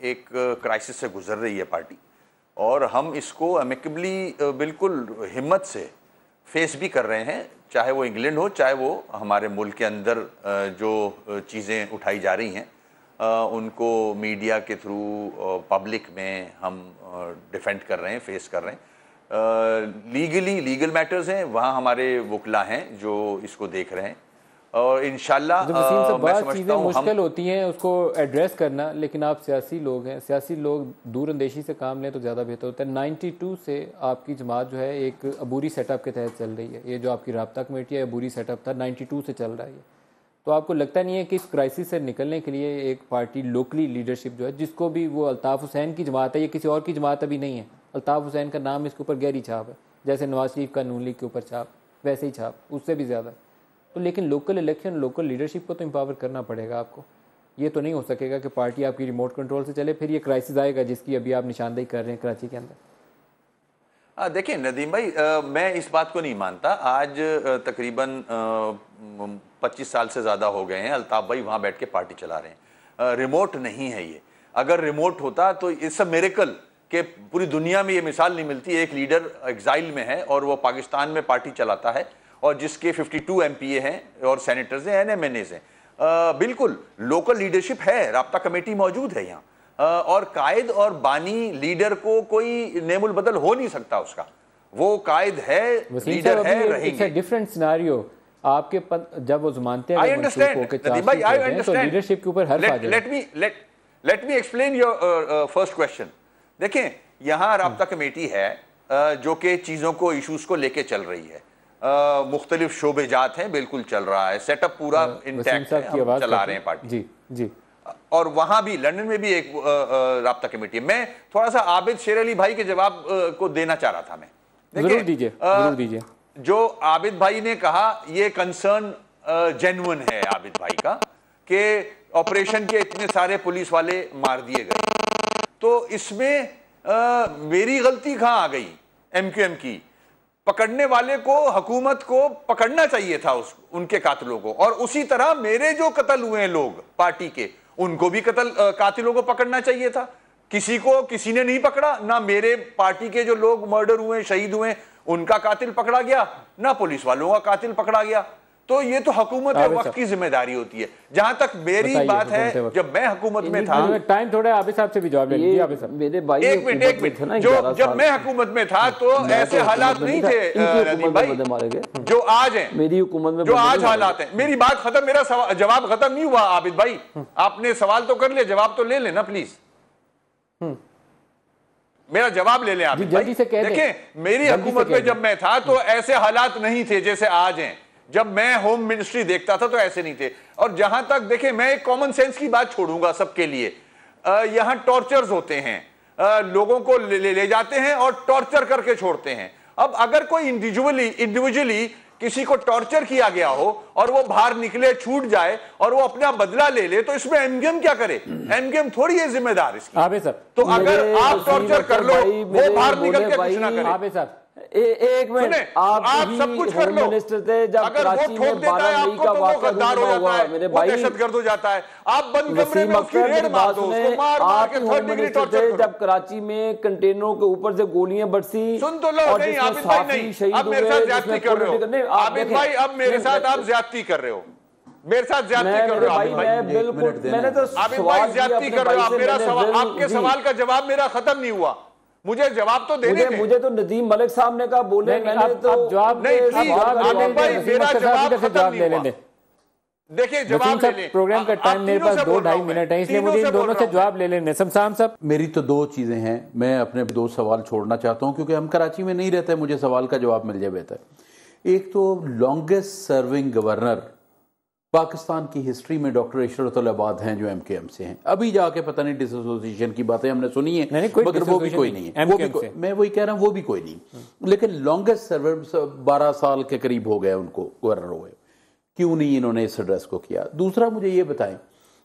एक क्राइसिस से गुजर रही है पार्टी, और हम इसको अमिकेबली बिल्कुल हिम्मत से फेस भी कर रहे हैं, चाहे वो इंग्लैंड हो, चाहे वो हमारे मुल्क के अंदर जो चीज़ें उठाई जा रही हैं उनको मीडिया के थ्रू पब्लिक में हम डिफेंड कर रहे हैं, फेस कर रहे हैं। लीगल मैटर्स हैं, वहाँ हमारे वकला हैं जो इसको देख रहे हैं, और इंशाल्लाह बहुत चीज़ें मुश्किल होती हैं उसको एड्रेस करना, लेकिन आप सियासी लोग हैं, सियासी लोग दूर अंदेशी से काम लें तो ज़्यादा बेहतर होता है। 92 से आपकी जमात जो है एक अबूरी सेटअप के तहत चल रही है, ये जो आपकी राब्ता कमेटी है अबूरी सेटअप था, 92 से चल रहा है। तो आपको लगता नहीं है कि इस क्राइसिस से निकलने के लिए एक पार्टी लोकली लीडरशिप जो है, जिसको भी वो अल्ताफ़ हुसैन की जमात है, ये किसी और की जमात अभी नहीं है, अल्ताफ़ हुसैन का नाम इसके ऊपर गहरी छाप है, जैसे नवाज शरीफ का नून लीग के ऊपर छाप, वैसे ही छाप, उससे भी ज़्यादा। तो लेकिन लोकल इलेक्शन, लोकल लीडरशिप को तो एम्पावर करना पड़ेगा आपको। ये तो नहीं हो सकेगा कि पार्टी आपकी रिमोट कंट्रोल से चले, फिर ये क्राइसिस आएगा जिसकी अभी आप निशानदेही कर रहे हैं कराची के अंदर। देखिए नदीम भाई, मैं इस बात को नहीं मानता। आज तकरीबन 25 साल से ज़्यादा हो गए हैं अल्ताफ़ भाई वहाँ बैठ के पार्टी चला रहे हैं। रिमोट नहीं है ये। अगर रिमोट होता तो इट्स अ मिरेकल कि पूरी दुनिया में ये मिसाल नहीं मिलती, एक लीडर एग्जाइल में है और वो पाकिस्तान में पार्टी चलाता है, और जिसके 52 MPA हैं और सेनेटर्स हैं, NMNAs हैं। बिल्कुल लोकल लीडरशिप है, राब्ता कमेटी मौजूद है यहाँ, और कायद और बानी लीडर को कोई नेमुल बदल हो नहीं सकता उसका। वो कायद है, लीडर है, रहेंगे। डिफरेंट सिनेरियो आपके जब वो जमानते हैं, आई अंडरस्टैंड भाई, आई अंडरस्टैंड लीडरशिप के ऊपर हर let me explain your first question. देखें, यहाँ राब्ता कमेटी है जो कि चीजों को, इश्यूज को लेके चल रही है, मुख्तलिफ शोबेजात हैं, बिल्कुल चल रहा है, सेटअप पूरा इंटैक्ट है, हम चला रहे हैं पार्टी। जी जी। और वहां भी लंदन में भी एक राब्ता कमेटी है। मैं थोड़ा सा आबिद शेर अली भाई के जवाब को देना चाह रहा था। मैं जरूर दीजिए। जो आबिद भाई ने कहा, ये कंसर्न जेन्युइन है आबिद भाई का कि ऑपरेशन के इतने सारे पुलिस वाले मार दिए गए, तो इसमें मेरी गलती कहां आ गई? MQM की। पकड़ने वाले को, हुकूमत को पकड़ना चाहिए था उनके कातिलों को, और उसी तरह मेरे जो कत्ल हुए हैं लोग पार्टी के, उनको भी कातिलों को पकड़ना चाहिए था। किसी ने नहीं पकड़ा, ना मेरे पार्टी के जो लोग मर्डर हुए, शहीद हुए, उनका कातिल पकड़ा गया, ना पुलिस वालों का कातिल पकड़ा गया। तो ये तो हुकूमत है, वक्त की जिम्मेदारी होती है। जहां तक मेरी बात है, जब मैं हुकूमत में था, टाइम थोड़ा आबिद साहब से भी जवाब ले लीजिए। आबिद साहब, मेरे भाई, एक मिनट, जो जब मैं हुकूमत में था तो ऐसे हालात नहीं थे नदीम भाई जो आज हैं, मेरी हुकूमत में जो आज हालात हैं। मेरी बात खत्म, मेरा जवाब खत्म नहीं हुआ आबिद भाई। आपने सवाल तो कर लिया, जवाब तो ले लेना प्लीज। मेरा जवाब ले लें आप जल्दी से। देखें, मेरी हुकूमत में जब मैं था तो ऐसे हालात नहीं थे जैसे आज हैं। जब मैं होम मिनिस्ट्री देखता था तो ऐसे नहीं थे। और जहां तक देखें, मैं एक कॉमन सेंस की बात छोड़ूंगा सबके लिए। यहां टॉर्चर्स होते हैं, लोगों को ले जाते हैं और टॉर्चर करके छोड़ते हैं। अब अगर कोई इंडिविजुअली किसी को टॉर्चर किया गया हो और वो बाहर निकले, छूट जाए और वो अपना बदला ले ले, तो इसमें MQM क्या करे? MQM थोड़ी है जिम्मेदार इसकी। आबिद साहब, तो अगर आप टॉर्चर कर लो, वो बाहर निकल के कुछ ना करे। आबिद साहब, एक मिनट, आप सब कुछ कर लो। मिनिस्टर थे जब अगर वो ठोक देता है आपको तो वो गद्दार हो जाता है, वो दहशतगर्द हो जाता है। आप बंद कमरे में उसकी रेड मार दो, उसको मार मार के 3rd डिग्री टॉर्चर करो। जब कराची में कंटेनरों के ऊपर से गोलियां बरसी, सुन तो लो। नहीं आबिद भाई नहीं, अब मेरे साथ ज्यादती कर रहे हो आबिद भाई, अब मेरे साथ आप ज्यादती कर रहे हो, मेरे साथ ज्यादती कर रहे हो आबिद भाई। बिल्कुल, मैंने तो आबिद भाई ज्यादती कर रहे हो आप। मेरा सवाल, आपके सवाल का जवाब मेरा खत्म नहीं हुआ, मुझे जवाब तो देने दे। मुझे तो नदीम मलिक साहब ने कहा बोले, मैंने तो जवाब नहीं, आबिद भाई मेरा जवाब खत्म नहीं हुआ। देखिए जवाब ले लें, प्रोग्राम का टाइम मेरे पास 2-2.5 मिनट है, इसलिए मुझे इन दोनों से जवाब ले लेने। शमशाम साहब, मेरी तो 2 चीज़ें हैं, मैं अपने 2 सवाल छोड़ना चाहता हूं क्योंकि हम कराची में नहीं रहते, मुझे सवाल का जवाब मिल जाए बेहतर। एक तो लॉन्गेस्ट सर्विंग गवर्नर पाकिस्तान की हिस्ट्री में डॉक्टर इशरत आबाद हैं, जो एमकेएम से हैं। अभी जाके पता नहीं डिसोसिएशन की बातें हमने सुनी है, मगर वो भी कोई नहीं है, मैं वही कह रहा हूँ, वो भी कोई नहीं। लेकिन लॉन्गेस्ट सर्वर 12 साल के करीब हो गए उनको गवर्नर हुए, क्यों नहीं इन्होंने इस एड्रेस को किया? दूसरा मुझे ये बताएं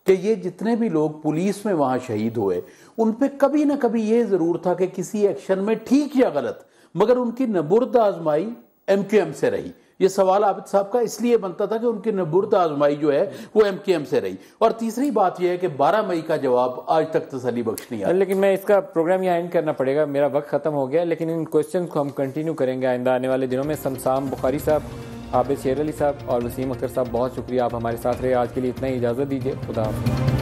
कि ये जितने भी लोग पुलिस में वहां शहीद हुए, उन पे कभी ना कभी ये जरूर था कि किसी एक्शन में ठीक या गलत, मगर उनकी नबुर्द आजमाई एमकेएम से रही। ये सवाल आबिद साहब का इसलिए बनता था कि उनकी नबुर्द आजमाई जो है वो एमकेएम से रही। और तीसरी बात यह है कि 12 मई का जवाब आज तक तसल्ली बख्श नहीं आया। लेकिन मैं इसका प्रोग्राम यहाँ एंड करना पड़ेगा, मेरा वक्त खत्म हो गया, लेकिन इन क्वेश्चन को हम कंटिन्यू करेंगे आइंदा आने वाले दिनों में। शमशाम बुखारी साहब, आबिद शेर अली साहब और वसीम अख्तर साहब, बहुत शुक्रिया, आप हमारे साथ रहे। आज के लिए इतना ही, इजाज़त दीजिए, खुदा हाफ़िज़।